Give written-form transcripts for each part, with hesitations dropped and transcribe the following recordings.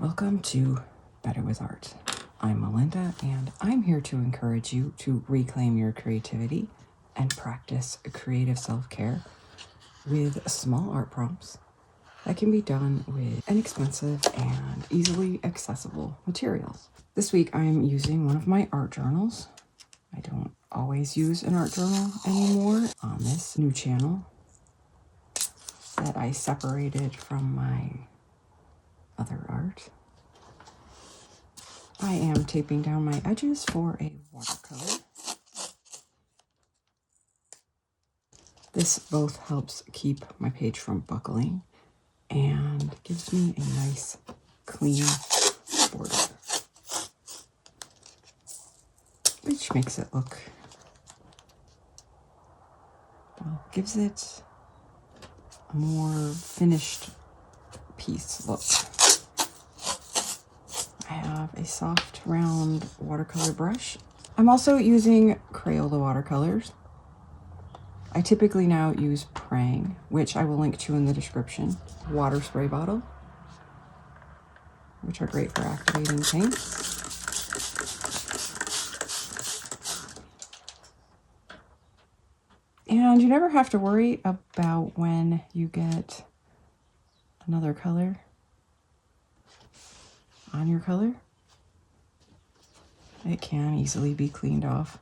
Welcome to Better with Art. I'm Melinda, and I'm here to encourage you to reclaim your creativity and practice creative self-care with small art prompts that can be done with inexpensive and easily accessible materials. This week I'm using one of my art journals. I don't always use an art journal anymore on this new channel that I separated from my other art. I am taping down my edges for a watercolor. This both helps keep my page from buckling and gives me a nice clean border, which makes it look, well, gives it a more finished piece look. I have a soft round watercolor brush. I'm also using Crayola watercolors. I typically now use Prang, which I will link to in the description. Water spray bottle, which are great for activating paint. And you never have to worry about when you get another color on your color. It can easily be cleaned off.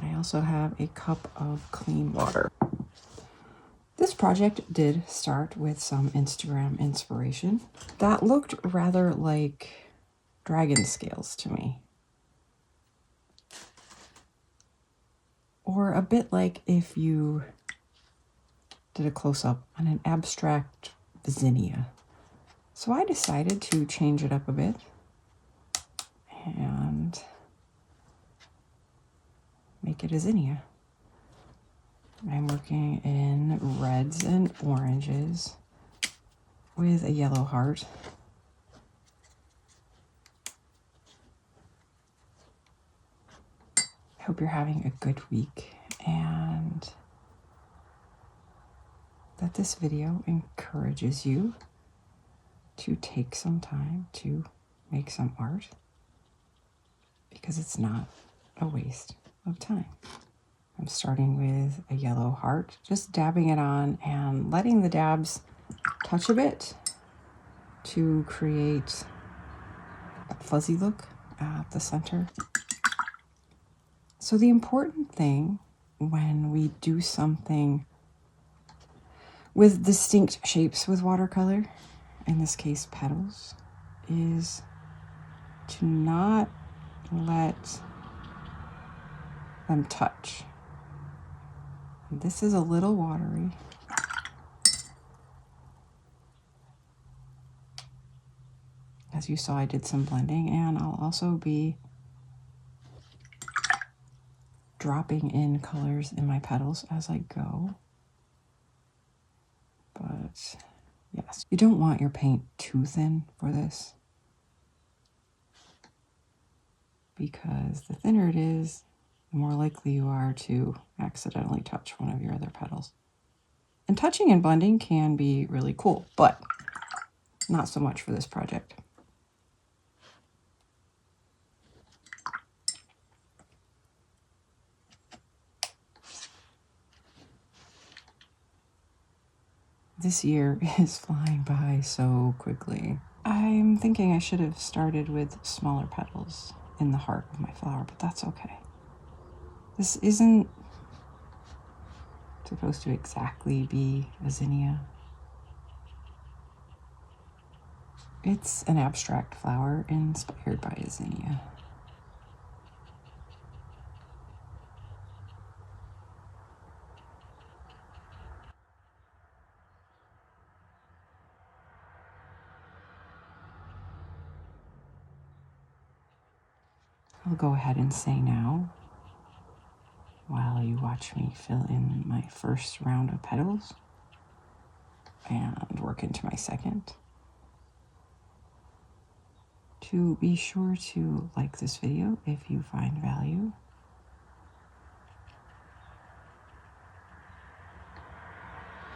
I also have a cup of clean water. This project did start with some Instagram inspiration that looked rather like dragon scales to me. Or a bit like if you did a close-up on an abstract zinnia. So I decided to change it up a bit and make it a zinnia. I'm working in reds and oranges with a yellow heart. I hope you're having a good week and that this video encourages you to take some time to make some art, because it's not a waste of time. I'm starting with a yellow heart, just dabbing it on and letting the dabs touch a bit to create a fuzzy look at the center. So the important thing when we do something with distinct shapes with watercolor, in this case petals, is to not let them touch. This is a little watery. As you saw, I did some blending, and I'll also be dropping in colors in my petals as I go. But yes, you don't want your paint too thin for this, because the thinner it is, the more likely you are to accidentally touch one of your other petals. And touching and blending can be really cool, but not so much for this project. This year is flying by so quickly. I'm thinking I should have started with smaller petals in the heart of my flower, but that's okay. This isn't supposed to exactly be a zinnia. It's an abstract flower inspired by a zinnia. I'll go ahead and say now, while you watch me fill in my first round of petals and work into my second, to be sure to like this video if you find value.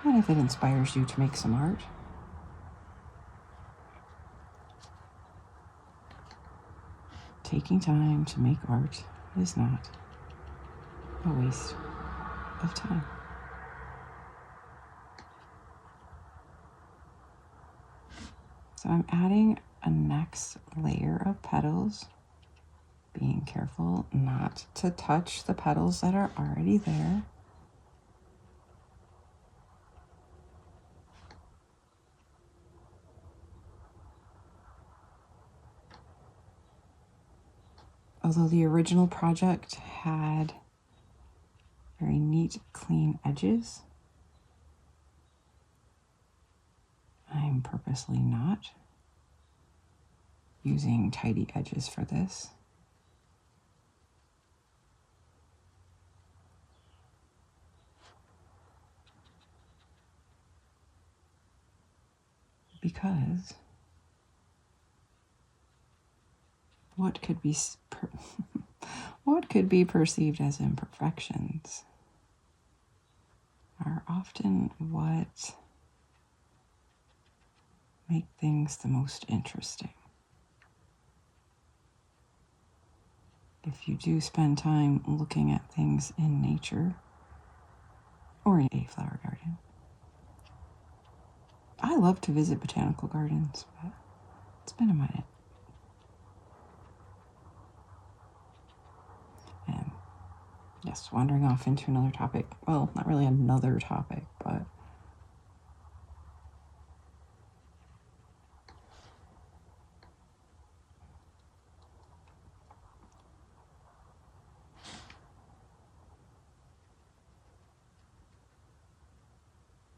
And if it inspires you to make some art, taking time to make art is not a waste of time. So I'm adding a next layer of petals, being careful not to touch the petals that are already there. Although the original project had very neat, clean edges, I'm purposely not using tidy edges for this. Because what could be what could be perceived as imperfections are often what make things the most interesting. If you do spend time looking at things in nature or in a flower garden. I love to visit botanical gardens, but it's been a minute. And yes, wandering off into another topic. Well, not really another topic, but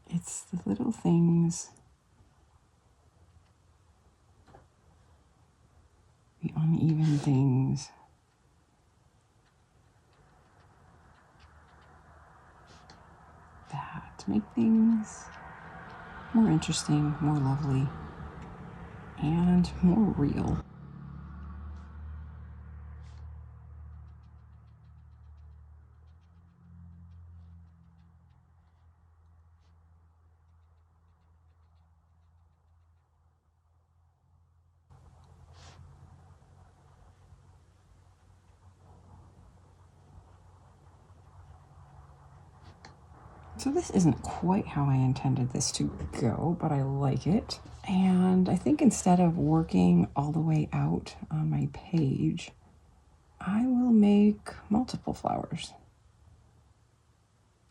it's the little things, the uneven things, that make things more interesting, more lovely, and more real. So this isn't quite how I intended this to go, but I like it. And I think instead of working all the way out on my page, I will make multiple flowers.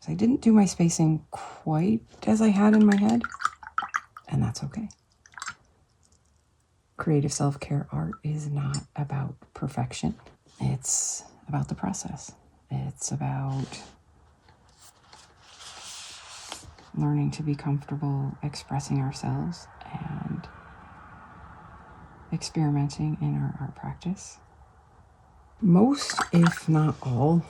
So I didn't do my spacing quite as I had in my head, and that's okay. Creative self-care art is not about perfection. It's about the process. It's about learning to be comfortable expressing ourselves and experimenting in our art practice. Most, if not all,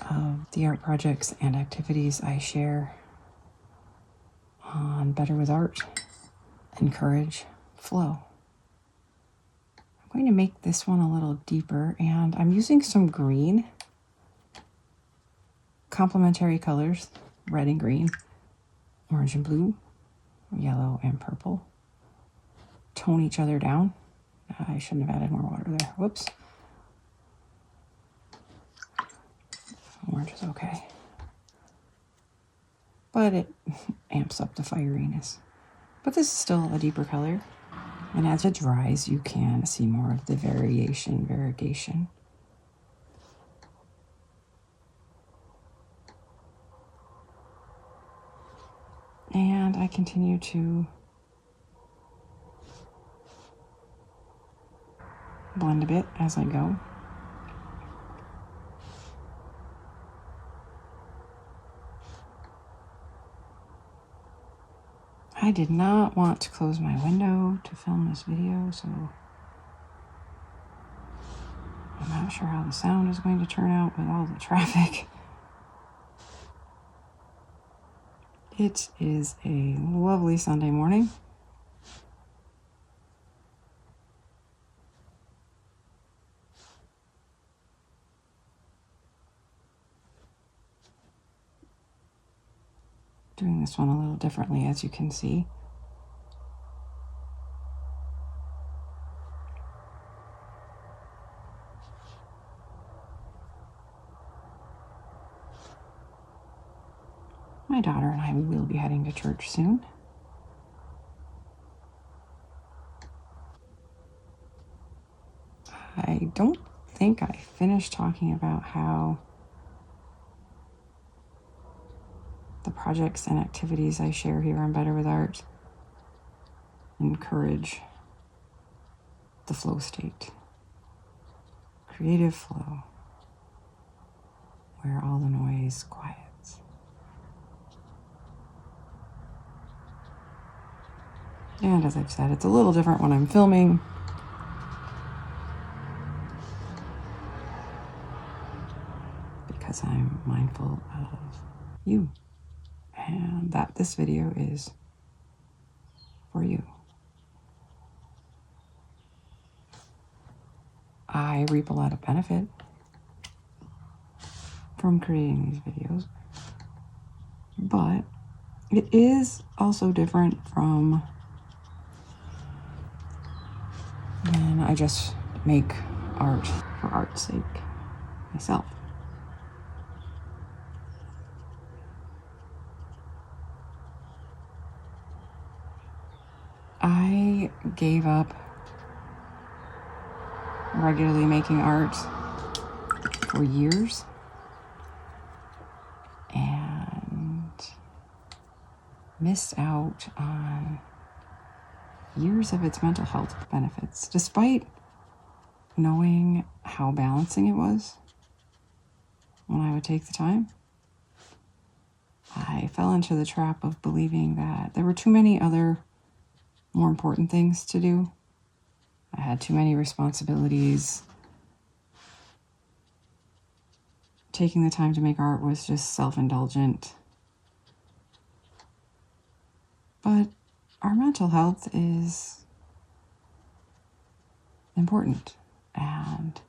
of the art projects and activities I share on Better with Art encourage flow. I'm going to make this one a little deeper, and I'm using some green, complementary colors, red and green, orange and blue, yellow and purple. Tone each other down. I shouldn't have added more water there. Whoops. Orange is okay. But it amps up the fieriness. But this is still a deeper color. And as it dries, you can see more of the variegation. And I continue to blend a bit as I go. I did not want to close my window to film this video, so I'm not sure how the sound is going to turn out with all the traffic. It is a lovely Sunday morning. Doing this one a little differently, as you can see. be heading to church soon. I don't think I finished talking about how the projects and activities I share here on Better with Art encourage the flow state, creative flow, where all the noise quiets. And as I've said, it's a little different when I'm filming. Because I'm mindful of you. And that this video is for you. I reap a lot of benefit from creating these videos, but it is also different from when I just make art for art's sake myself. I gave up regularly making art for years and missed out on years of its mental health benefits, despite knowing how balancing it was when I would take the time. I fell into the trap of believing that there were too many other more important things to do. I had too many responsibilities. Taking the time to make art was just self-indulgent. But our mental health is important, and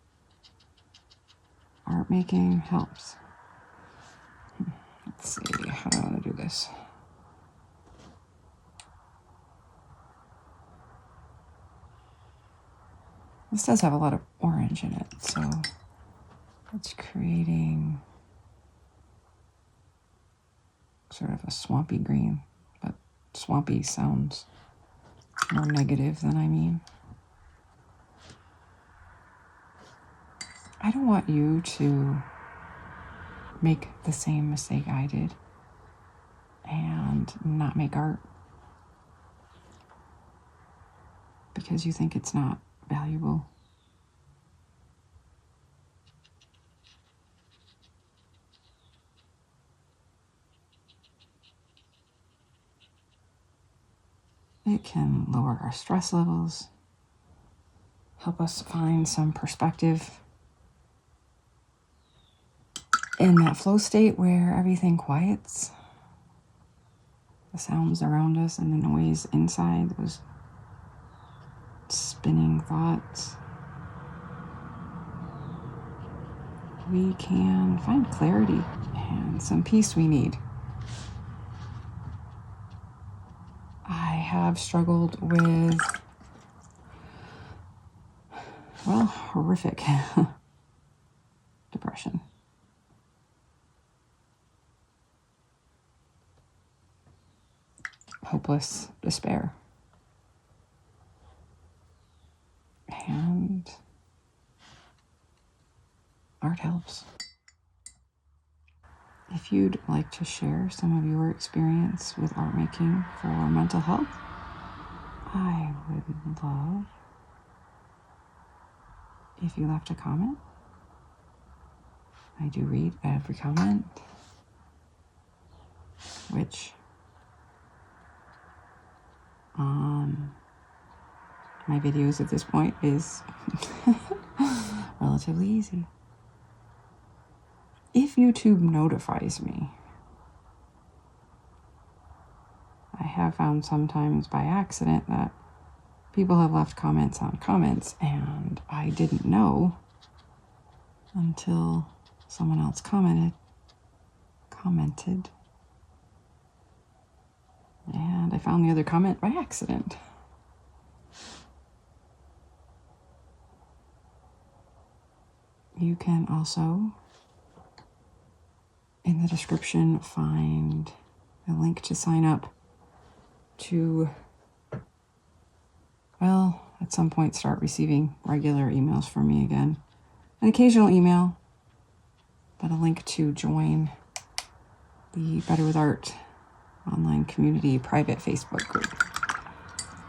art making helps. Let's see, how do I want to do this? This does have a lot of orange in it, so it's creating sort of a swampy green, but swampy sounds more negative than I mean. I don't want you to make the same mistake I did and not make art because you think it's not valuable. It can lower our stress levels, help us find some perspective in that flow state where everything quiets. The sounds around us and the noise inside, those spinning thoughts. We can find clarity and some peace we need. I have struggled with, well, horrific depression. Hopeless despair. And art helps. If you'd like to share some of your experience with art making for mental health, I would love if you left a comment. I do read every comment, which on my videos at this point is relatively easy. If YouTube notifies me, I have found sometimes by accident that people have left comments on comments and I didn't know until someone else commented, and I found the other comment by accident. You can also, in the description, find a link to sign up to, well, at some point start receiving regular emails from me again. An occasional email, but a link to join the Better with Art online community private Facebook group.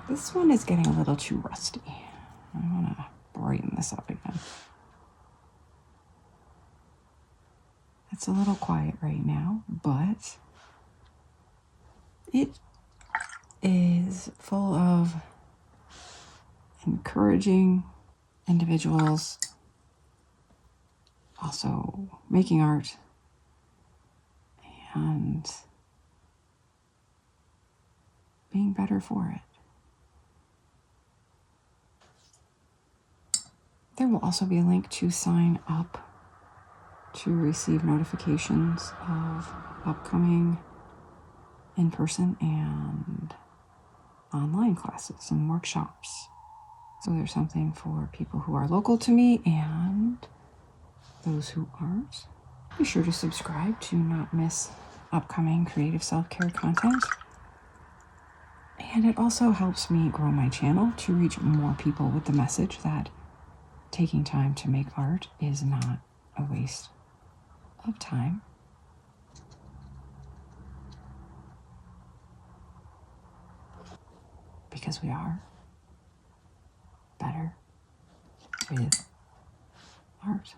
This one is getting a little too rusty. I want to brighten this up again. It's a little quiet right now, but it is full of encouraging individuals also making art and being better for it. There will also be a link to sign up to receive notifications of upcoming in-person and online classes and workshops. So there's something for people who are local to me and those who aren't. Be sure to subscribe to not miss upcoming creative self-care content. And it also helps me grow my channel to reach more people with the message that taking time to make art is not a waste of time. Because we are better with art.